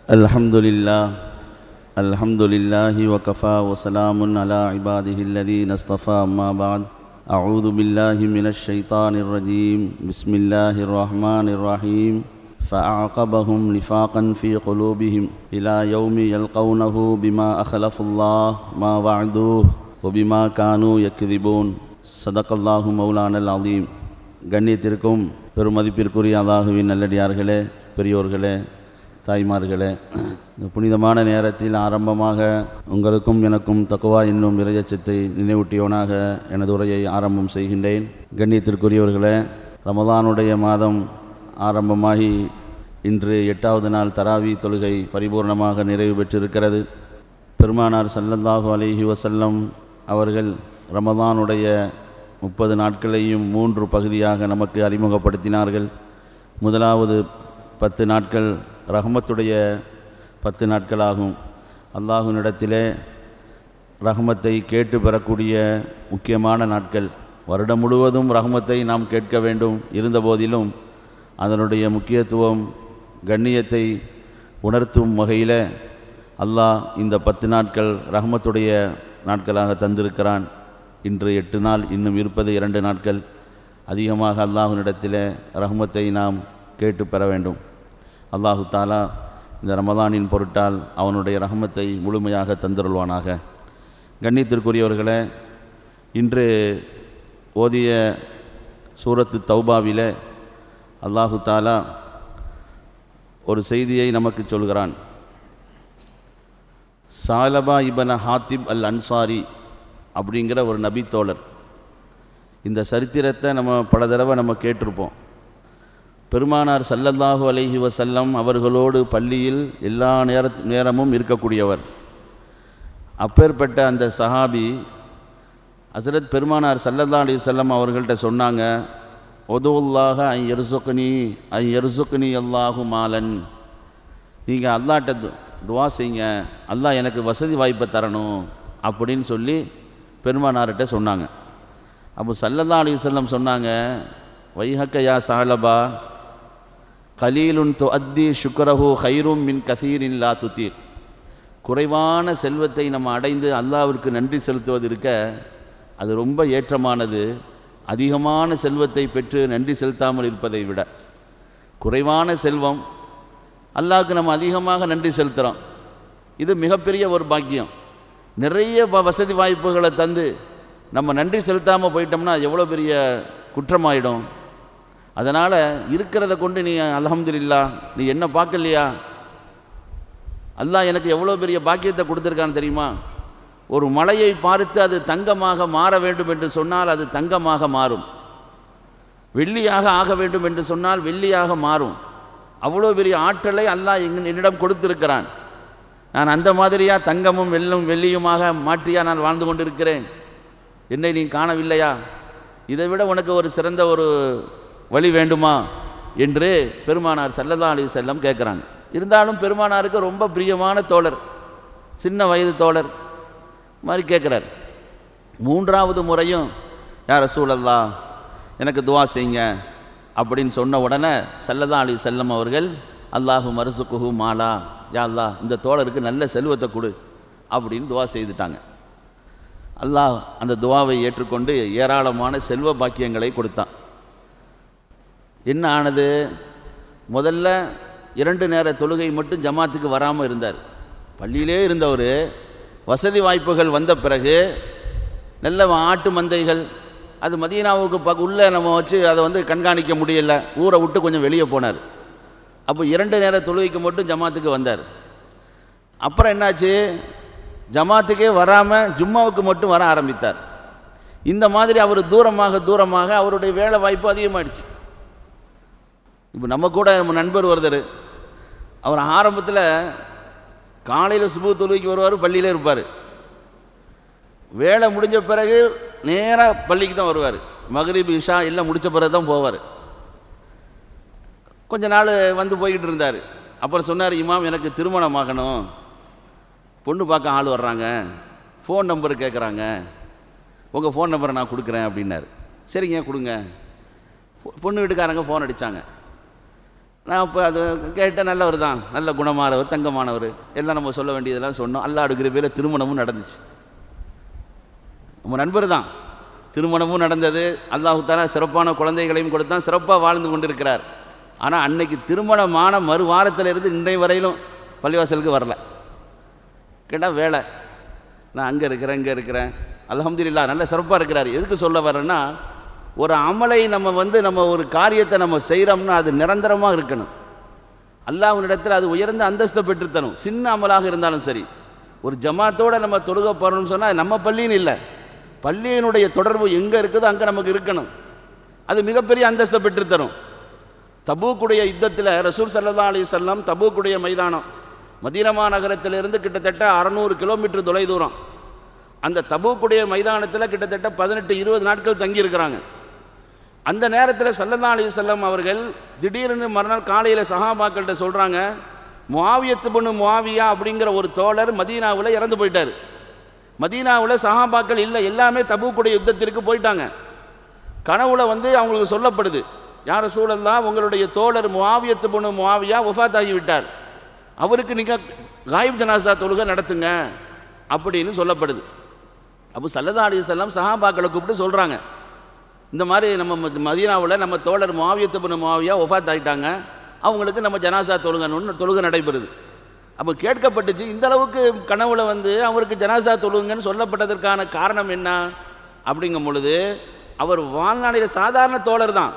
الحمد لله وكفى وسلام على عباده الذين اصطفى أما بعد أعوذ بالله من الشيطان الرجيم بسم الله الرحمن الرحيم فأعقبهم نفاقا في قلوبهم إلى يوم يلقونه بما أخلفوا الله ما وعدوه وبما كانوا يكذبون صدق الله مولانا العظيم. கண்ணியத்திற்கும் பெருமதிப்பிற்குரிய அல்லாஹுவின் நல்லடியார்களே, பெரியோர்களே, தாய்மார்களே, புனிதமான நேரத்தில் ஆரம்பமாக உங்களுக்கும் எனக்கும் தக்குவா என்னும் இறையச்சத்தை நினைவூட்டியவனாக எனது உரையை ஆரம்பம் செய்கின்றேன். கண்ணியத்திற்குரியவர்களே, ரமதானுடைய மாதம் ஆரம்பமாகி இன்று 8வது நாள் தராவி தொழுகை பரிபூர்ணமாக நிறைவு பெற்றிருக்கிறது. பெருமானார் ஸல்லல்லாஹு அலைஹி வஸல்லம் அவர்கள் ரமதானுடைய 30 நாட்களையும் 3 பகுதியாக நமக்கு அறிமுகப்படுத்தினார்கள். முதலாவது 10 நாட்கள் ரஹ்மத்துடைய 10 நாட்களாகும். அல்லாஹ்வினிடத்திலே ரஹ்மத்தை கேட்டு பெறக்கூடிய முக்கியமான நாட்கள். வருடம் முழுவதும் ரஹ்மத்தை நாம் கேட்க வேண்டும். இருந்தபோதிலும் அதனுடைய முக்கியத்துவம், கண்ணியத்தை உணர்த்தும் வகையில் அல்லாஹ் இந்த 10 நாட்கள் ரஹ்மத்துடைய நாட்களாக தந்திருக்கிறான். இன்று 8 நாள், இன்னும் இருப்பது 2 நாட்கள். அதிகமாக அல்லாஹ்வினிடத்திலே ரஹ்மத்தை நாம் கேட்டு பெற வேண்டும். அல்லாஹு தாலா இந்த ரமதானின் பொருட்டால் அவனுடைய ரஹ்மத்தை முழுமையாக தந்தருள்வானாக. கண்ணியத்திற்குரியவர்களே, இன்று ஓதிய சூரத்து தௌபாவிலே அல்லாஹு தாலா ஒரு செய்தியை நமக்கு சொல்கிறான். சாலபா இபன ஹாத்திப் அல் அன்சாரி அப்படிங்கிற ஒரு நபித்தோழர். இந்த சரித்திரத்தை நம்ம பல தடவை நம்ம கேட்டிருப்போம். பெருமானார் ஸல்லல்லாஹு அலைஹி வஸல்லம் அவர்களோடு பள்ளியில் எல்லா நேரமும் இருக்கக்கூடியவர். அப்பேற்பட்ட அந்த சஹாபி ஹஸரத் பெருமானார் ஸல்லல்லாஹு அலைஹி வஸல்லம் அவர்கள்ட்ட சொன்னாங்க, ஒதுவுல்லாஹ ஐ யர்சுக்னி அல்லாஹு மாலன். நீங்கள் அல்லாஹ்ட்ட துவா செய்யுங்க, அல்லாஹ் எனக்கு வசதி வாய்ப்பை தரணும் அப்படின்னு சொல்லி பெருமானார்கிட்ட சொன்னாங்க. அப்போ ஸல்லல்லாஹு அலைஹி வஸல்லம் சொன்னாங்க, வைஹக்க யா சாலபா கலீலுன் துஅத்தி ஷுக்ரஹு ஹைரும் மின் கசீரின் லா துத்தீக். குறைவான செல்வத்தை நம்ம அடைந்து அல்லாஹ்விற்கு நன்றி செலுத்துவது இருக்க, அது ரொம்ப ஏற்றமானது. அதிகமான செல்வத்தை பெற்று நன்றி செலுத்தாமல் இருப்பதை விட. குறைவான செல்வம், அல்லாஹ்வுக்கு நம்ம அதிகமாக நன்றி செலுத்துகிறோம். இது மிகப்பெரிய ஒரு பாக்கியம். நிறைய வசதி வாய்ப்புகளை தந்து நம்ம நன்றி செலுத்தாமல் போயிட்டோம்னா எவ்வளோ பெரிய குற்றமாயிடும். அதனால் இருக்கிறத கொண்டு நீ அல்ஹம்துலில்லாஹ், நீ என்ன பார்க்கலையா, அல்லாஹ் எனக்கு எவ்வளோ பெரிய பாக்கியத்தை கொடுத்துருக்கான்னு தெரியுமா. ஒரு மலையை பார்த்து அது தங்கமாக மாற வேண்டும் என்று சொன்னால் அது தங்கமாக மாறும். வெள்ளியாக ஆக வேண்டும் என்று சொன்னால் வெள்ளியாக மாறும். அவ்வளோ பெரிய ஆற்றலை அல்லாஹ் என்னிடம் கொடுத்திருக்கிறான். நான் அந்த மாதிரியாக தங்கமும் வெள்ளியுமாக மாற்றியா நான் வாழ்ந்து கொண்டிருக்கிறேன்? என்னை நீ காணவில்லையா? இதை விட உனக்கு ஒரு சிறந்த ஒரு வழி வேண்டுமா என்று பெருமானார் ஸல்லல்லாஹு அலைஹி வஸல்லம் கேட்குறாங்க. இருந்தாலும் பெருமானாருக்கு ரொம்ப பிரியமான தோழர், சின்ன வயது தோழர் மாதிரி கேட்குறார். 3வது முறையும் யா ரசூலல்லாஹ் எனக்கு துவா செய்யுங்க அப்படின்னு சொன்ன உடனே ஸல்லல்லாஹு அலைஹி வஸல்லம் அவர்கள் அல்லாஹு மர்சுக்குஹு மாலா, யா அல்லாஹ் இந்த தோழருக்கு நல்ல செல்வத்தை கொடு அப்படின்னு துவா செய்துட்டாங்க. அல்லாஹ் அந்த துவாவை ஏற்றுக்கொண்டு ஏராளமான செல்வ பாக்கியங்களை கொடுத்தான். என்ன ஆனது? முதல்ல 2 நேர தொழுகை மட்டும் ஜமாத்துக்கு வராமல் இருந்தார். பள்ளியிலே இருந்தவர் வசதி வாய்ப்புகள் வந்த பிறகு நல்ல ஆட்டு மந்தைகள், அது மதீனாவுக்கு உள்ளே நம்ம வச்சு அதை கண்காணிக்க முடியலை, ஊரை விட்டு கொஞ்சம் வெளியே போனார். அப்போ 2 நேர தொழுகைக்கு மட்டும் ஜமாத்துக்கு வந்தார். அப்புறம் என்னாச்சு? ஜமாத்துக்கே வராமல் ஜும்மாவுக்கு மட்டும் வர ஆரம்பித்தார். இந்த மாதிரி அவர் தூரமாக அவருடைய வேலை வாய்ப்பு அதிகமாகிடுச்சு. இப்போ நம்ம கூட நம்ம நண்பர் ஒருத்தர், அவர் ஆரம்பத்தில் காலையில் சுபு தொழுகைக்கு வருவார், பள்ளியிலே இருப்பார். வேலை முடிஞ்ச பிறகு நேராக பள்ளிக்கு தான் வருவார். மக்ரிப் இஷா எல்லாம் முடித்த பிறகு தான் போவார். கொஞ்ச நாள் போய்கிட்டு இருந்தார். அப்புறம் சொன்னார், இமாம் எனக்கு திருமணம் ஆகணும், பொண்ணு பார்க்க ஆள் வர்றாங்க, ஃபோன் நம்பர் கேட்குறாங்க, உங்கள் ஃபோன் நம்பரை நான் கொடுக்குறேன் அப்படின்னாரு. சரிங்க கொடுங்க. பொண்ணு வீட்டுக்காரங்க ஃபோன் அடித்தாங்க. நான் இப்போ அது கேட்ட நல்லவர் தான், நல்ல குணமானவர், தங்கமானவர், எல்லாம் நம்ம சொல்ல வேண்டியதெல்லாம் சொன்னோம். அல்லாஹ் அடுக்கிற பேரில் திருமணமும் நடந்துச்சு. நம்ம நண்பர் தான், திருமணமும் நடந்தது. அல்லாஹ் தஆலா சிறப்பான குழந்தைகளையும் கொடுத்தான், சிறப்பாக வாழ்ந்து கொண்டிருக்கிறார். ஆனால் அன்னைக்கு திருமணமான மறு வாரத்திலிருந்து இன்றைய வரையிலும் பள்ளிவாசலுக்கு வரல. கேட்டால் வேலை, நான் அங்கே இருக்கிறேன் இங்கே இருக்கிறேன். அல்ஹம்துலில்லாஹ் நல்ல சிறப்பாக இருக்கிறார். எதுக்கு சொல்ல வரேன்னா, ஒரு அமலை நம்ம ஒரு காரியத்தை நம்ம செய்கிறோம்னா அது நிரந்தரமாக இருக்கணும். அல்லாஹ்வினிடத்தில் அது உயர்ந்த அந்தஸ்தை பெற்றுத்தரும். சின்ன அமலாக இருந்தாலும் சரி, ஒரு ஜமாத்தோடு நம்ம தொழுக போகிறோம்னு சொன்னால் நம்ம பள்ளின்னு இல்லை, பள்ளியினுடைய தொடர்பு எங்கே இருக்குதோ அங்கே நமக்கு இருக்கணும். அது மிகப்பெரிய அந்தஸ்தை பெற்றுத்தரும். தபூக்குடைய யுத்தத்தில் ரசூல் ஸல்லல்லாஹு அலைஹி வஸல்லம் தபூக்குடைய மைதானம் மதீனா நகரத்திலிருந்து கிட்டத்தட்ட 600 கிலோமீட்டர் தொலை தூரம். அந்த தபூக்குடைய மைதானத்தில் கிட்டத்தட்ட 18-20 நாட்கள் தங்கியிருக்கிறாங்க. அந்த நேரத்தில் ஸல்லல்லாஹு அலைஹி வஸல்லம் அவர்கள் திடீர்னு மறுநாள் காலையில் சஹாபாக்கள்கிட்ட சொல்கிறாங்க, முஆவியத் இப்னு முஆவியா அப்படிங்கிற ஒரு தோழர் மதீனாவில் இறந்து போயிட்டார். மதீனாவில் சஹாபாக்கள் இல்லை, எல்லாமே தபூக்குடைய யுத்தத்திற்கு போயிட்டாங்க. கனவுல அவங்களுக்கு சொல்லப்படுது, யா ரசூலல்லாஹ், உங்களுடைய தோழர் முஆவியத் இப்னு முஆவியா வஃபாத் ஆகிவிட்டார், அவருக்கு நீங்கள் காயிப் ஜனாசா தொழுகை நடத்துங்க அப்படின்னு சொல்லப்படுது. அப்போ ஸல்லல்லாஹு அலைஹி வஸல்லம் சஹாபாக்களை கூப்பிட்டு சொல்கிறாங்க, இந்த மாதிரி நம்ம மதீனாவில் நம்ம தோழர் முஆவியத் இப்னு முஆவியா வஃபாத் ஆகிட்டாங்க, அவங்களுக்கு நம்ம ஜனாசா தொழுகை நடைபெறுது. அப்போ கேட்கப்பட்டுச்சு, இந்த அளவுக்கு கனவுல அவருக்கு ஜனாசா தொழுங்கன்னு சொல்லப்பட்டதற்கான காரணம் என்ன அப்படிங்கும் பொழுது, அவர் வாழ்நாளில் சாதாரண தோழர் தான்,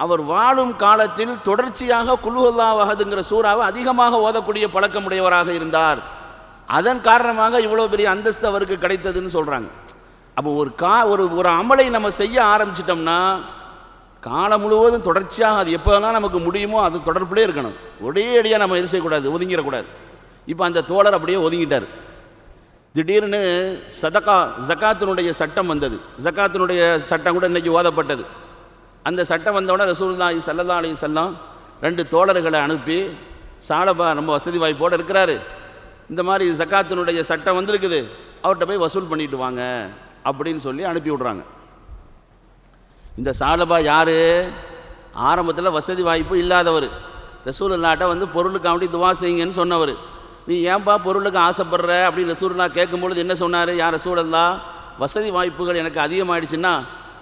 அவர் வாழும் காலத்தில் தொடர்ச்சியாக குல் ஹுவல்லாஹு அஹதுங்கிற சூறாவை அதிகமாக ஓதக்கூடிய பழக்கமுடையவராக இருந்தார். அதன் காரணமாக இவ்வளோ பெரிய அந்தஸ்து அவருக்கு கிடைத்ததுன்னு சொல்கிறாங்க. அப்போ ஒரு அமலை நம்ம செய்ய ஆரம்பிச்சிட்டோம்னா காலம் முழுவதும் தொடர்ச்சியாக அது எப்போ தான் நமக்கு முடியுமோ அது தொடர்புலேயே இருக்கணும். ஒரே அடியாக நம்ம இது செய்யக்கூடாது, ஒதுங்கிடக்கூடாது. இப்போ அந்த தோழர் அப்படியே ஒதுங்கிட்டார். திடீர்னு ஜகாத்தினுடைய சட்டம் வந்தது. ஜகாத்தினுடைய சட்டம் கூட இன்றைக்கி ஓதப்பட்டது. அந்த சட்டம் வந்தவுடனே ரசூலுல்லாஹி ஸல்லல்லாஹு அலைஹி வஸல்லம் 2 தோழர்களை அனுப்பி, சாலபா நம்ம வசதி வாய்ப்போடு இருக்கிறாரு, இந்த மாதிரி ஜகாத்தினுடைய சட்டம் வந்திருக்குது, அவர்கிட்ட போய் வசூல் பண்ணிட்டு வாங்க அப்படின்னு சொல்லி அனுப்பி விட்றாங்க. இந்த சாலபா யார்? ஆரம்பத்தில் வசதி வாய்ப்பு இல்லாதவர். ரசூலுல்லாஹ்ட்ட பொருளுக்காண்டி துவா செய்யுங்கன்னு சொன்னவர். நீ ஏன்பா பொருளுக்கு ஆசைப்படுற அப்படின்னு ரசூலுல்லாஹ் கேட்கும்பொழுது என்ன சொன்னார்? யார் ரசூலல்லாஹ், வசதி வாய்ப்புகள் எனக்கு அதிகமாகிடுச்சுன்னா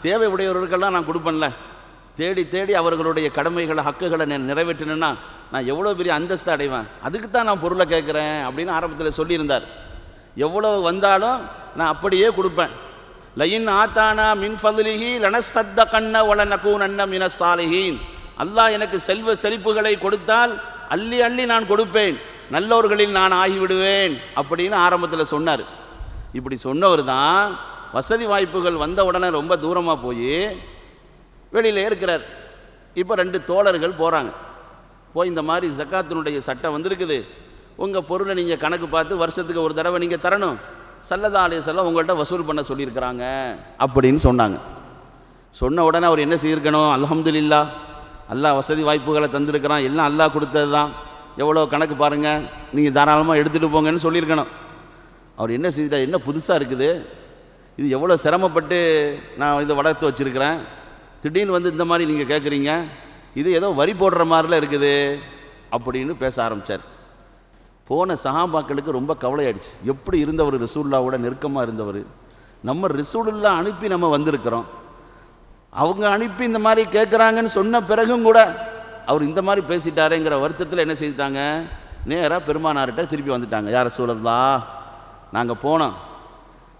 தேவை உடையவர்களுக்கெல்லாம் நான் கொடுப்பேன்ல, தேடி தேடி அவர்களுடைய கடமைகளை ஹக்குகளை நிறைவேற்றினேன்னா நான் எவ்வளோ பெரிய அந்தஸ்தை அடைவேன், அதுக்கு தான் நான் பொருளை கேட்குறேன் அப்படின்னு ஆரம்பத்தில் சொல்லியிருந்தார். எவ்வளோ வந்தாலும் நான் அப்படியே கொடுப்பேன். லயின் ஆத்தானா மின் ஃபதுலிஹி லனஸத்தகன்ன வலனகூனன்ன மினஸ் சாலிஹீன், அல்லாஹ் எனக்கு செல்வ செழிப்புகளை கொடுத்தால் அள்ளி அள்ளி நான் கொடுப்பேன், நல்லோர்களில் நான் ஆகிவிடுவேன் அப்படின்னு ஆரம்பத்தில் சொன்னார். இப்படி சொன்னவர் தான் வசதி வாய்ப்புகள் வந்த உடனே ரொம்ப தூரமாக போய் வெளியில் இருக்கிறார். இப்போ 2 தோழர்கள் போகிறாங்க. போய் இந்த மாதிரி ஜக்காத்தினுடைய சட்டம் வந்திருக்குது, உங்கள் பொருளை நீங்கள் கணக்கு பார்த்து வருஷத்துக்கு ஒரு தடவை நீங்கள் தரணும், ஸல்லல்லாஹு அலைஹி வஸல்லம் உங்கள்கிட்ட வசூல் பண்ண சொல்லியிருக்கிறாங்க அப்படின்னு சொன்னாங்க. சொன்ன உடனே அவர் என்ன செய்திருக்கணும்? அல்ஹம்துலில்லாஹ், அல்லாஹ் வசதி வாய்ப்புகளை தந்திருக்கிறான், எல்லாம் அல்லாஹ் கொடுத்தது தான், எவ்வளோ கணக்கு பாருங்கள், நீங்கள் தாராளமாக எடுத்துகிட்டு போங்கன்னு சொல்லியிருக்கணும். அவர் என்ன செய்தார்? என்ன புதுசாக இருக்குது இது, எவ்வளோ சிரமப்பட்டு நான் இதை வளர்த்து வச்சுருக்கிறேன், திடீர்னு இந்த மாதிரி நீங்கள் கேட்குறீங்க, இது ஏதோ வரி போடுற மாதிரிலாம் இருக்குது அப்படின்னு பேச ஆரம்பித்தார். போன சஹாபாக்களுக்கு ரொம்ப கவலையாயிடுச்சு. எப்படி இருந்தவர், ரசூலுல்லாஹ்வோட நெருக்கமாக இருந்தவர், நம்ம ரசூலுல்லாஹ் அனுப்பி நம்ம வந்திருக்கிறோம், அவங்க அனுப்பி இந்த மாதிரி கேட்குறாங்கன்னு சொன்ன பிறகும் கூட அவர் இந்த மாதிரி பேசிட்டாரேங்கிற வருத்தத்தில் என்ன செய்தாங்க, நேராக பெருமானார்கிட்ட திருப்பி வந்துட்டாங்க. யார் ரசூலல்லாஹ், நாங்கள் போனோம்,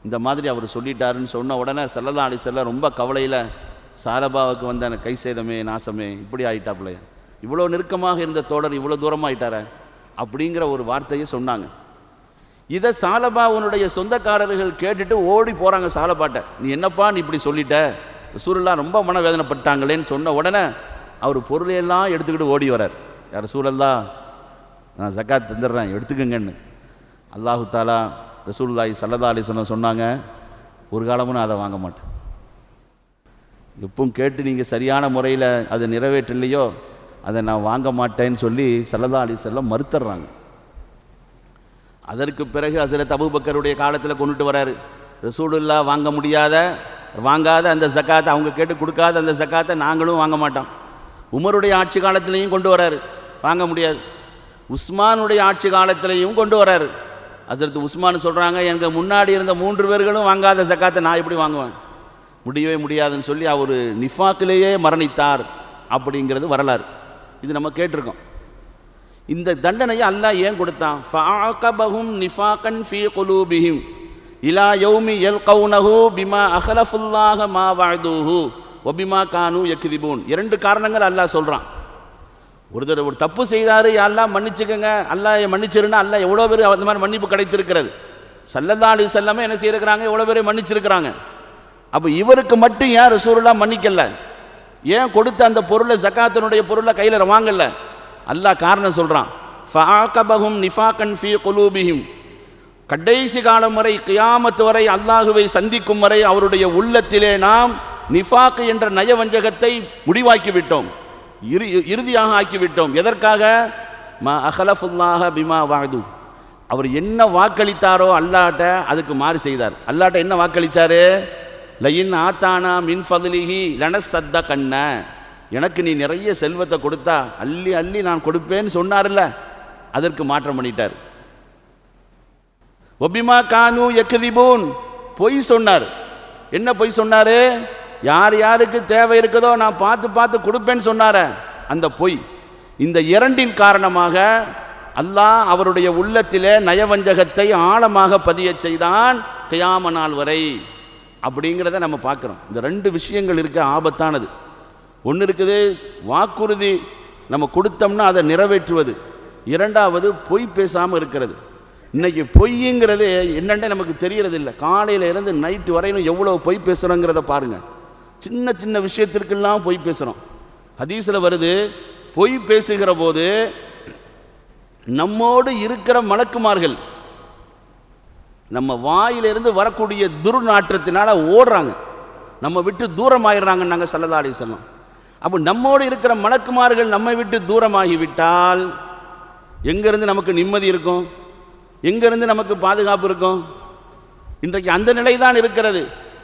இந்த மாதிரி அவர் சொல்லிட்டாருன்னு சொன்ன உடனே ஸல்லல்லாஹு அலைஹி வஸல்லம் ரொம்ப கவலையில், சாலபாவுக்கு அந்த கை சேதமே நாசமே இப்படி ஆகிட்டாப்புல, இவ்வளோ நெருக்கமாக இருந்த தோழர் இவ்வளோ தூரமாக ஆகிட்டார அப்படிங்கிற ஒரு வார்த்தையை சொன்னாங்க. இதை சாலபாவுனுடைய சொந்தக்காரர்கள் கேட்டுட்டு ஓடி போகிறாங்க சாலபாட்ட. நீ என்னப்பா நீ இப்படி சொல்லிட்ட, ரசூலுல்லாஹ் ரொம்ப மனவேதனைப்பட்டாங்களேன்னு சொன்ன உடனே அவர் பொருளையெல்லாம் எடுத்துக்கிட்டு ஓடி வரார். யார் ரசூலல்லாஹ், நான் ஜக்காத் தந்துடுறேன் எடுத்துக்கங்கன்னு. அல்லாஹு தாலா ரசூலுல்லாஹி ஸல்லல்லாஹு அலைஹி வஸல்லம் சொன்னாங்க, ஒரு காலமும் நான் அதை வாங்க மாட்டேன், எப்பவும் கேட்டு நீங்கள் சரியான முறையில் அதை நிறைவேற்றலையோ அதை நான் வாங்க மாட்டேன்னு சொல்லி ஸல்லல்லாஹு அலைஹி வஸல்லம் மறுத்துறாங்க. அதற்கு பிறகு ஹஸரத் அபூபக்கருடைய காலத்தில் கொண்டுட்டு வராரு. ரசூலுல்லாஹ் வாங்காத அந்த ஜக்காத்தை, அவங்க கேட்டு கொடுக்காத அந்த ஜக்காத்தை நாங்களும் வாங்க மாட்டோம், உமருடைய ஆட்சி காலத்திலையும் கொண்டு வராரு, வாங்க முடியாது. உஸ்மானுடைய ஆட்சி காலத்திலையும் கொண்டு வராரு. ஹஸ்ரத் உஸ்மான் சொல்கிறாங்க, எனக்கு முன்னாடி இருந்த 3 பேர்களும் வாங்காத ஜக்காத்தை நான் எப்படி வாங்குவேன், முடியவே முடியாதுன்னு சொல்லி அவர் நிஃபாக்கிலேயே மரணித்தார் அப்படிங்கிறது வரலாறு. இது நம்ம கேட்டிருக்கோம். இந்த தண்டனையை அல்லாஹ் ஏன் கொடுத்தான்? ஃபஅகபஹும் நிஃபாகன் ஃபீ குலூபிஹிம் இலா யௌமி யல்கௌனஹு பிமா அஹலஃபுல்லாஹ மா வஅதுஹு வ பிமா கானூ யக்திபூன். 2 காரணங்கள் அல்லாஹ் சொல்கிறான். ஒரு தப்பு செய்தார், அல்லாஹ் மன்னிச்சுக்கங்க, அல்லாஹ் மன்னிச்சிருன்னா அல்லாஹ் எவ்வளோ பேர் அந்த மாதிரி மன்னிப்பு கிடைத்திருக்கிறது. ஸல்லல்லாஹு அலைஹி வஸல்லம் என்ன செய்திருக்கிறாங்க, எவ்வளோ பேரை மன்னிச்சிருக்கிறாங்க. அப்போ இவருக்கு மட்டும் ஏன் ரசூலுல்லாஹ் மன்னிக்கல? ஏன் கொடுத்த அந்த பொருளை ஜக்காத்தினுடைய பொருளை கையில் வாங்கல? அல்லாஹ் காரணம் சொல்கிறான். ஃபஅகபஹும் நிஃபாகன் ஃபீ குலூபிஹிம், கடைசி காலம் வரை கியாமத் வரை அல்லாஹுவை சந்திக்கும் வரை அவருடைய உள்ளத்திலே நாம் நிஃபாக் என்ற நயவஞ்சகத்தை முடிவாக்கி விட்டோம், இறுதியாக ஆக்கிவிட்டோம். எதற்காக? மா அஹலஃபுல்லாஹ பிமா வஅது, அவர் என்ன வாக்களித்தாரோ அல்லாஹ்ட்ட அதுக்கு மாறு செய்தார். அல்லாஹ்ட்ட என்ன வாக்களித்தாரு? லயின் ஆத்தானா மின் ஃபதுலிஹி லனஸத்தகன்ன, எனக்கு நீ நிறைய செல்வத்தை கொடுத்தா அள்ளி அள்ளி நான் கொடுப்பேன்னு சொன்னார்ல, அதற்கு மாற்றம் பண்ணிட்டார். ஒபிமா கானு யக்திபூன், பொய் சொன்னார். என்ன பொய் சொன்னார்? யார் யாருக்கு தேவை இருக்குதோ நான் பார்த்து பார்த்து கொடுப்பேன்னு சொன்னார, அந்த பொய். இந்த 2 காரணமாக அல்லாஹ் அவருடைய உள்ளத்திலே நயவஞ்சகத்தை ஆழமாக பதிய செய்தான் கியாம நாள் வரை அப்படிங்கிறத நம்ம பார்க்குறோம். இந்த 2 விஷயங்கள் இருக்க ஆபத்தானது. ஒன்று இருக்குது வாக்குறுதி நம்ம கொடுத்தோம்னா அதை நிறைவேற்றுவது, 2வது பொய் பேசாமல் இருக்கிறது. இன்றைக்கி பொய்ங்கிறது என்னென்ன நமக்கு தெரியறதில்லை. காலையில் இருந்து நைட்டு வரையிலும் எவ்வளோ பொய் பேசுகிறோங்கிறத பாருங்கள். சின்ன சின்ன விஷயத்திற்கெல்லாம் பொய் பேசுகிறோம். ஹதீஸில் வருது, பொய் பேசுகிற போது நம்மோடு இருக்கிற மலக்குமார்கள் நம்ம வாயிலிருந்து வரக்கூடிய துர்நாற்றத்தினால ஓடுறாங்க, நம்ம விட்டு தூரம் ஆயிடுறாங்கன்னாங்க ஸல்லல்லாஹு அலைஹி வஸல்லம். அப்போ நம்மோடு இருக்கிற மலக்குமார்கள் நம்மை விட்டு தூரமாகிவிட்டால் எங்கேருந்து நமக்கு நிம்மதி இருக்கும், எங்கேருந்து நமக்கு பாதுகாப்பு இருக்கும்? இன்றைக்கு அந்த நிலை தான் இருக்கிறது.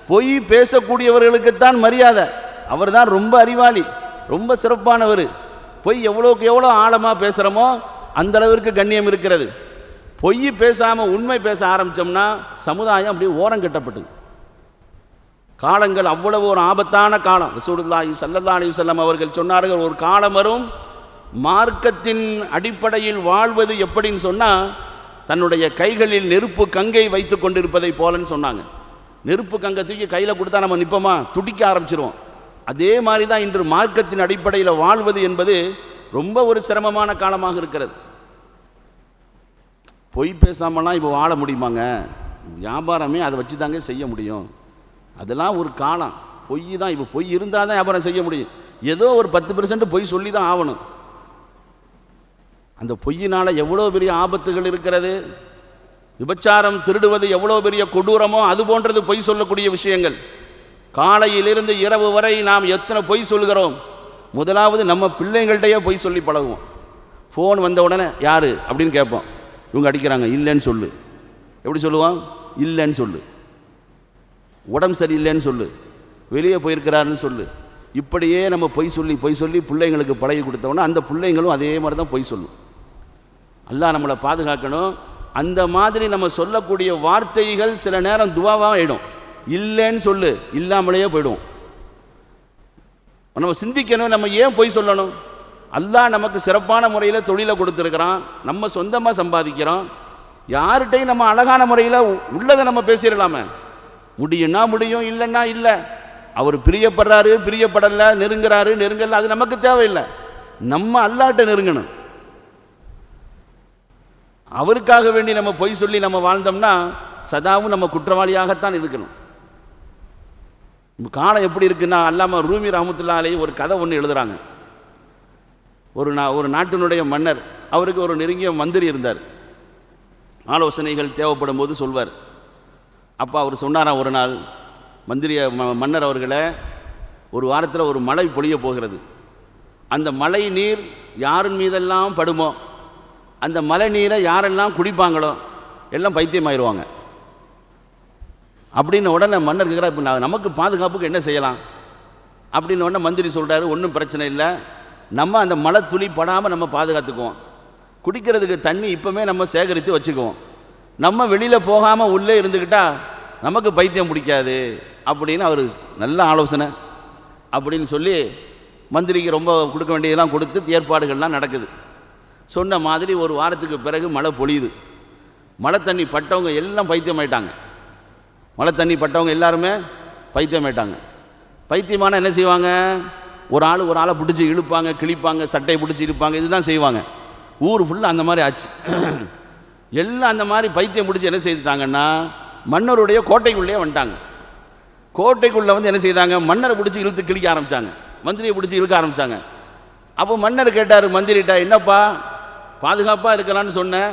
பொய் பேசக்கூடியவர்களுக்குத்தான் மரியாதை. அவர் தான் ரொம்ப அறிவாளி, ரொம்ப சிறப்பானவர். பொய் எவ்வளோக்கு எவ்வளோ ஆழமாக பேசுகிறோமோ அந்த அளவிற்கு கண்ணியம் இருக்கிறது. பொய் பேசாமல் உண்மை பேச ஆரம்பித்தோம்னா சமுதாயம் அப்படியே ஓரங்கட்டப்பட்டது. காலங்கள் அவ்வளவு ஒரு ஆபத்தான காலம். ரசூலுல்லாஹி ஸல்லல்லாஹு அலைஹி வஸல்லம் அவர்கள் சொன்னார்கள், ஒரு காலம் வரும் மார்க்கத்தின் அடிப்படையில் வாழ்வது எப்படின்னு சொன்னால் தன்னுடைய கைகளில் நெருப்பு கங்கை வைத்து கொண்டிருப்பதை போலன்னு சொன்னாங்க. நெருப்பு கங்கை தூக்கி கையில் கொடுத்தா நம்ம நிற்போமா? துடிக்க ஆரம்பிச்சிருவோம். அதே மாதிரி தான் இன்று மார்க்கத்தின் அடிப்படையில் வாழ்வது என்பது ரொம்ப ஒரு சிரமமான காலமாக இருக்கிறது. பொய் பேசாமலாம் இப்போ வாழ முடியுமாங்க? வியாபாரமே அதை வச்சு தாங்க செய்ய முடியும். அதெல்லாம் ஒரு காலம். பொய் தான். இப்போ பொய் இருந்தால் தான் வியாபாரம் செய்ய முடியும். ஏதோ ஒரு 10% பொய் சொல்லி தான் ஆகணும். அந்த பொய்யினால் எவ்வளோ பெரிய ஆபத்துகள் இருக்கிறது. விபச்சாரம், திருடுவது எவ்வளோ பெரிய கொடூரமோ அது போன்றது பொய் சொல்லக்கூடிய விஷயங்கள். காலையிலிருந்து இரவு வரை நாம் எத்தனை பொய் சொல்கிறோம். முதலாவது நம்ம பிள்ளைங்கள்டையே பொய் சொல்லி பழகுவோம். ஃபோன் வந்த உடனே யார் அப்படின்னு கேட்போம். இவங்க அடிக்கிறாங்க, இல்லைன்னு சொல்லு. எப்படி சொல்லுவான்? இல்லைன்னு சொல்லு. உடம்பு சரியில்லைன்னு சொல்லு. வெளியே போயிருக்கிறாருன்னு சொல்லு. இப்படியே நம்ம பொய் சொல்லி பிள்ளைங்களுக்கு பழகி கொடுத்தோன்னா அந்த பிள்ளைங்களும் அதே மாதிரி தான் பொய் சொல்லும். அல்லாஹ் நம்மளை பாதுகாக்கணும். அந்த மாதிரி நம்ம சொல்லக்கூடிய வார்த்தைகள் சில நேரம் துவாவாக ஆகிடும். இல்லைன்னு சொல்லு, இல்லாமலேயே போயிடுவோம். நம்ம சிந்திக்கணும், நம்ம ஏன் பொய் சொல்லணும்? அல்லாஹ் நமக்கு சிறப்பான முறையில் தொழிலை கொடுத்துருக்கிறான், நம்ம சொந்தமாக சம்பாதிக்கிறோம். யார்கிட்டையும் நம்ம அழகான முறையில் உள்ளதை நம்ம பேசிடலாமே. முடியும்னா முடியும், இல்லைன்னா இல்லை. அவர் பிரியப்படுறாரு, பிரியப்படலை, நெருங்குறாரு, நெருங்கல, அது நமக்கு தேவையில்லை. நம்ம அல்லாஹ்ட்ட நெருங்கணும். அவருக்காக வேண்டி நம்ம பொய் சொல்லி நம்ம வாழ்ந்தோம்னா சதாவும் நம்ம குற்றவாளியாகத்தான் இருக்கணும். காலம் எப்படி இருக்குன்னா, அல்லாம ரூமி ரஹ்மத்துல்லாஹி அலைஹி ஒரு கதை ஒன்று எழுதுறாங்க. ஒரு நாட்டினுடைய மன்னர், அவருக்கு ஒரு நெருங்கிய மந்திரி இருந்தார். ஆலோசனைகள் தேவைப்படும் போது சொல்வார். அப்போ அவர் சொன்னாராம், ஒரு நாள் மன்னர் அவர்களை, ஒரு வாரத்தில் ஒரு மழை பொழிய போகிறது. அந்த மழை நீர் யாரின் மீதெல்லாம் படுமோ, அந்த மழை நீரை யாரெல்லாம் குடிப்பாங்களோ எல்லாம் பைத்தியமாயிருவாங்க. அப்படின்னு உடனே மன்னர் கேட்குறா, இப்போ நமக்கு பாதுகாப்புக்கு என்ன செய்யலாம் அப்படின்னு உடனே மந்திரி சொல்கிறாரு, ஒன்றும் பிரச்சனை இல்லை, நம்ம அந்த மழை துளி படாமல் நம்ம பாதுகாத்துக்குவோம். குடிக்கிறதுக்கு தண்ணி இப்போவே நம்ம சேகரித்து வச்சுக்குவோம். நம்ம வெளியில் போகாமல் உள்ளே இருந்துக்கிட்டால் நமக்கு பைத்தியம் பிடிக்காது அப்படின்னு அவர் நல்ல ஆலோசனை அப்படின்னு சொல்லி மந்திரிக்கு ரொம்ப கொடுக்க வேண்டியதெல்லாம் கொடுத்து ஏற்பாடுகள்லாம் நடக்குது. சொன்ன மாதிரி ஒரு வாரத்துக்கு பிறகு மழை பொழியுது. மழை தண்ணி பட்டவங்க எல்லாம் பைத்தியமாயிட்டாங்க. மழை தண்ணி பட்டவங்க எல்லாருமே பைத்தியமாயிட்டாங்க. பைத்தியமான என்ன செய்வாங்க, ஒரு ஆளை பிடிச்சி இழுப்பாங்க, கிழிப்பாங்க, சட்டையை பிடிச்சி இழுப்பாங்க, இதுதான் செய்வாங்க. ஊர் ஃபுல்லாக அந்த மாதிரி ஆச்சு. எல்லாம் அந்த மாதிரி பைத்தியம் பிடிச்சி என்ன செய்துட்டாங்கன்னா மன்னருடைய கோட்டைக்குள்ளேயே வந்துட்டாங்க. கோட்டைக்குள்ளே வந்து என்ன செய்தாங்க, மன்னரை பிடிச்சி இழுத்து கிழிக்க ஆரம்பித்தாங்க, மந்திரியை பிடிச்சி இழுக்க ஆரம்பித்தாங்க. அப்போ மன்னர் கேட்டார் மந்திரிட்டா, என்னப்பா பாதுகாப்பாக இருக்கலான்னு சொன்னேன்,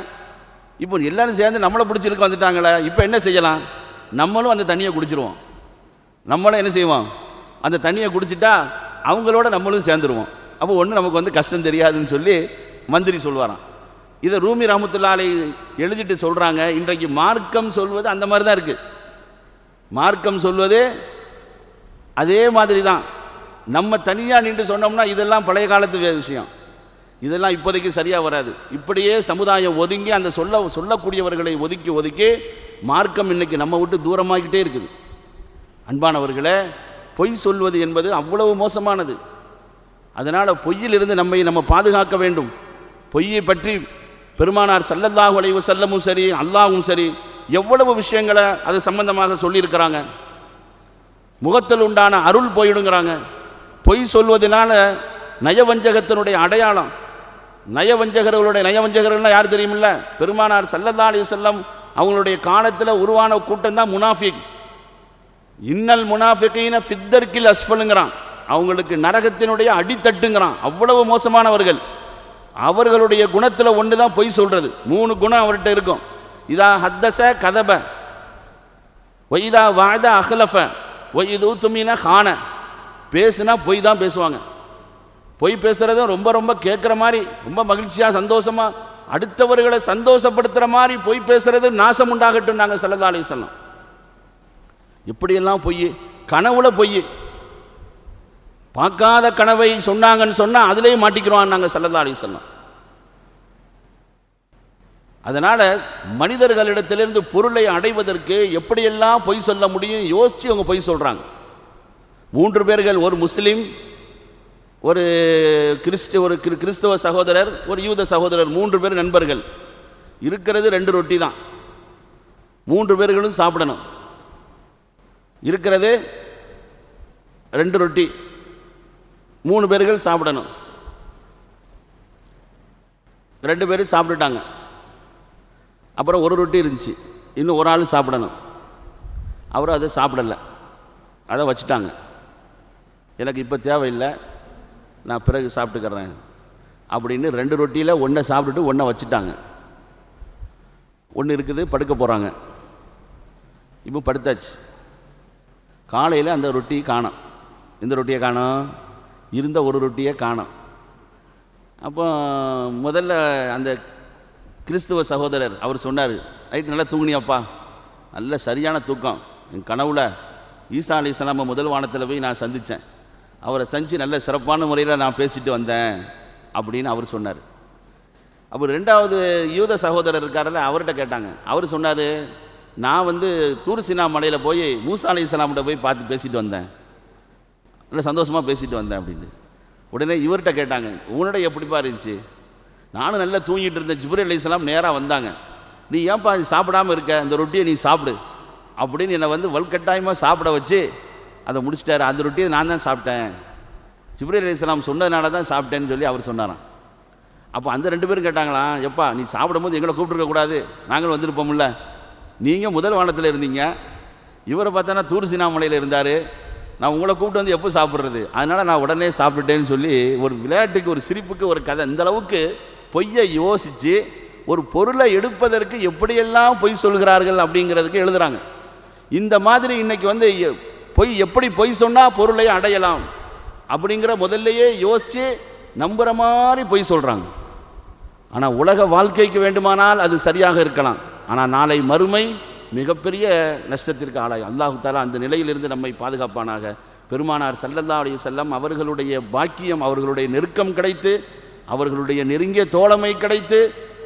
இப்போ எல்லோரும் சேர்ந்து நம்மளை பிடிச்சி இழுக்க வந்துட்டாங்களே, இப்போ என்ன செய்யலாம்? நம்மளும் அந்த தண்ணியை குடிச்சிருவோம். நம்மளும் என்ன செய்வோம், அந்த தண்ணியை குடிச்சிட்டா அவங்களோட நம்மளும் சேர்ந்துருவோம். அப்போ ஒன்றும் நமக்கு வந்து கஷ்டம் தெரியாதுன்னு சொல்லி மந்திரி சொல்வாராம். இதை ரூமி ரஹ்மத்துல்லாஹி அலைஹி எழுதிட்டு சொல்கிறாங்க. இன்றைக்கு மார்க்கம் சொல்வது அந்த மாதிரி தான் இருக்குது. மார்க்கம் சொல்வது அதே மாதிரி தான். நம்ம தனியாக நின்று சொன்னோம்னா இதெல்லாம் பழைய காலத்து விஷயம், இதெல்லாம் இப்போதைக்கு சரியாக வராது. இப்படியே சமுதாயம் ஒதுங்கி அந்த சொல்லக்கூடியவர்களை ஒதுக்கி மார்க்கம் இன்றைக்கி நம்ம விட்டு தூரமாகிக்கிட்டே இருக்குது. அன்பானவர்களே, பொய் சொல்வது என்பது அவ்வளவு மோசமானது. அதனால் பொய்யிலிருந்து நம்ம பாதுகாக்க வேண்டும். பொய்யை பற்றி பெருமானார் ஸல்லல்லாஹு அலைஹி வஸல்லமும் சரி அல்லாஹ்வும் சரி எவ்வளவு விஷயங்களை அது சம்பந்தமாக சொல்லியிருக்கிறாங்க. முகத்தில் உண்டான அருள் போயிடுங்கிறாங்க. பொய் சொல்வதனால நயவஞ்சகத்தினுடைய அடையாளம். நயவஞ்சகர்கள்லாம் யார் தெரியுமில்ல? பெருமானார் ஸல்லல்லாஹு அலைஹி வஸல்லம் அவங்களுடைய காலத்தில் உருவான கூட்டம் தான் முனாஃபிக். இன்னல் முனாஃபிகீன ஃபித்தர்கில் அஸ்ஃபலுங்கிறான், அவங்களுக்கு நரகத்தினுடைய அடித்தட்டுங்கிறான். அவ்வளவு மோசமானவர்கள். அவர்களுடைய குணத்தில் ஒன்று தான் பொய் சொல்கிறது. 3 குணம் அவர்கிட்ட இருக்கும். இதா ஹத்தஸ கதப, ஒய்தா வாத அஹ்லஃப, ஒய்து துமின கான. பேசுனா பொய் தான் பேசுவாங்க. பொய் பேசுகிறதும் ரொம்ப ரொம்ப கேட்குற மாதிரி, ரொம்ப மகிழ்ச்சியாக சந்தோஷமாக அடுத்தவர்களை சந்தோஷப்படுத்துகிற மாதிரி பொய் பேசுகிறது நாசம் உண்டாகட்டும் நாங்கள் ஸல்லல்லாஹு அலைஹி வஸல்லம். இப்படியெல்லாம் பொய், கனவுல பொய், பார்க்காத கனவை சொன்னாங்கன்னு சொன்னால் அதிலேயே மாட்டிக்கிறோம் நாங்கள் ஸல்லல்லாஹு அலைஹி வஸல்லம். அதனால் மனிதர்களிடத்திலிருந்து பொருளை அடைவதற்கு எப்படியெல்லாம் பொய் சொல்ல முடியும் யோசித்து அவங்க பொய் சொல்கிறாங்க. 3 பேர்கள், ஒரு முஸ்லீம், ஒரு கிறிஸ்தவ சகோதரர், ஒரு யூத சகோதரர், 3 பேர் நண்பர்கள். இருக்கிறது 2 ரொட்டி தான். 3 பேர்களும் சாப்பிடணும். இருக்கிறது 2 ரொட்டி, 3 பேர்கள் சாப்பிடணும். 2 பேரும் சாப்பிட்டுட்டாங்க. அப்புறம் ஒரு ரொட்டி இருந்துச்சு, இன்னும் ஒரு ஆள் சாப்பிடணும். அவரும் அதை சாப்பிடலை, அதை வச்சுட்டாங்க. எனக்கு இப்போ தேவையில்லை, நான் பிறகு சாப்பிட்டுக்கிறேன் அப்படின்னு 2 ரொட்டியில் 1 சாப்பிட்டுட்டு 1 வச்சுட்டாங்க. 1 இருக்குது, படுக்க போகிறாங்க. இப்போ படுத்தாச்சு. காலையில் அந்த ரொட்டியை காணோம். இந்த ரொட்டியை காணோம், இருந்த ஒரு ரொட்டியை காணோம். அப்போ முதல்ல அந்த கிறிஸ்துவ சகோதரர் அவர் சொன்னார், நைட்டு நல்லா தூங்குனியாப்பா, நல்ல சரியான தூக்கம். என் கனவுல ஈசா அலைஹிஸ்ஸலாமை முதல் வானத்தில் போய் நான் சந்தித்தேன், அவரை சந்தித்து நல்ல சிறப்பான முறையில் நான் பேசிட்டு வந்தேன் அப்படின்னு அவர் சொன்னார். அப்போ 2வது யூத சகோதரர் இருக்காரில்ல, அவர்கிட்ட கேட்டாங்க. அவர் சொன்னார், நான் வந்து தூர் சீனா மலையில் போய் மூசா அலைஹிஸ்ஸலாம்கிட்ட போய் பார்த்து பேசிட்டு வந்தேன், நல்ல சந்தோஷமாக பேசிட்டு வந்தேன் அப்படின்னு. உடனே இவர்கிட்ட கேட்டாங்க, உன்னோட எப்படிப்பா இருந்துச்சு? நானும் நல்லா தூங்கிட்டு இருந்தேன், ஜிப்ரீல் அலைஹிஸ்ஸலாம் நேராக வந்தாங்க, நீ ஏன்ப்பா சாப்பிடாமல் இருக்க, இந்த ரொட்டியை நீ சாப்பிடு அப்படின்னு என்னை வந்து வல்கட்டாயமாக சாப்பிட வச்சு அதை முடிச்சிட்டாரு. அந்த ரொட்டியை நான் தான் சாப்பிட்டேன், ஜிப்ரீல் அலைஹிஸ்ஸலாம் சொன்னதுனால தான் சாப்பிட்டேன்னு சொல்லி அவர் சொன்னாராம். அப்போ அந்த 2 பேரும் கேட்டாங்களாம், எப்பா நீ சாப்பிடும்போது எங்களை கூப்பிட்டுருக்கக்கூடாது, நாங்களும் வந்திருப்போம்ல, நீங்கள் முதல் வானத்தில் இருந்தீங்க, இவரை பார்த்தானா தூர் சீனா மலையில் இருந்தார், நான் உங்களை கூப்பிட்டு வந்து எப்போ சாப்பிட்றது, அதனால் நான் உடனே சாப்பிட்டுட்டேன்னு சொல்லி ஒரு விளையாட்டுக்கு, ஒரு சிரிப்புக்கு ஒரு கதை. இந்தளவுக்கு பொய்யை யோசித்து ஒரு பொருளை எடுப்பதற்கு எப்படியெல்லாம் பொய் சொல்கிறார்கள் அப்படிங்கிறதுக்கு எழுதுகிறாங்க. இந்த மாதிரி இன்றைக்கி வந்து எப்படி பொய் சொன்னால் பொருளை அடையலாம் அப்படிங்கிற முதல்லையே யோசித்து நம்புகிற மாதிரி பொய் சொல்கிறாங்க. ஆனால் உலக வாழ்க்கைக்கு வேண்டுமானால் அது சரியாக இருக்கலாம், ஆனால் நாளை மறுமை மிகப்பெரிய நஷ்டத்திற்கு ஆளாகும். அல்லாஹ் தஆலா அந்த நிலையிலிருந்து நம்மை பாதுகாப்பானாக. பெருமானார் ஸல்லல்லாஹு அலைஹி வஸல்லம் அவர்களுடைய பாக்கியம், அவர்களுடைய நெருக்கம் கிடைத்து, அவர்களுடைய நெருங்கிய தோழமை கிடைத்து,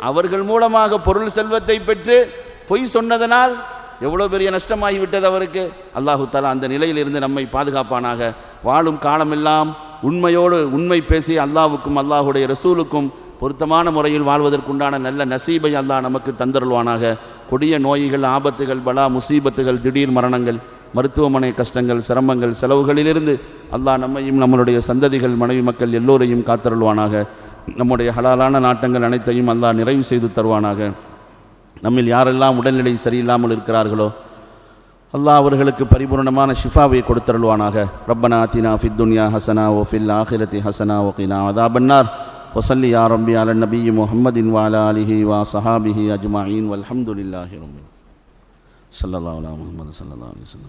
அவர்கள் மூலமாக பொருள் செல்வத்தை பெற்று பொய் சொன்னதனால் எவ்வளோ பெரிய நஷ்டமாகிவிட்டது அவருக்கு. அல்லாஹு தஆலா அந்த நிலையிலிருந்து நம்மை பாதுகாப்பானாக. வாழும் காலமெல்லாம் உண்மையோடு உண்மை பேசி அல்லாஹ்வுக்கும் அல்லாஹுடைய ரசூலுக்கும் பொருத்தமான முறையில் வாழ்வதற்குண்டான நல்ல நசீபை அல்லாஹ் நமக்கு தந்தருள்வானாக. கொடிய நோய்கள், ஆபத்துகள், பலா முசீபத்துகள், திடீர் மரணங்கள், மருத்துவமனை கஷ்டங்கள், சிரமங்கள், செலவுகளிலிருந்து அல்லாஹ் நம்மையும் நம்மளுடைய சந்ததிகள், மனைவி மக்கள் எல்லோரையும் காத்தருள்வானாக. நம்முடைய ஹலாலான நாட்டங்கள் அனைத்தையும் அல்லாஹ் நிறைவு செய்து தருவானாக. நம்மில் யாரெல்லாம் உடல்நிலை சரியில்லாமல் இருக்கிறார்களோ அல்லாஹ் அவர்களுக்கு பரிபூர்ணமான ஷிஃபாவை கொடுத்தருள்வானாக. ரப்பனா ஆத்தினா ஃபித் துன்யா ஹஸனா வ ஃபில் ஆখিরাতি ஹஸனா வ கினா அஸாபன்னார். வஸல்லி யா ரப்பி அலா நபிய்யி முஹம்மதின் வ அலா ஆலிஹி வ ஸஹாபிஹி அஜ்மஈன் வல்ஹம்துலில்லாஹி ரப்பில் ஆலமீன். ஸல்லல்லாஹு அலா முஹம்மது ஸல்லல்லாஹு அலைஹி வஸல்லம்.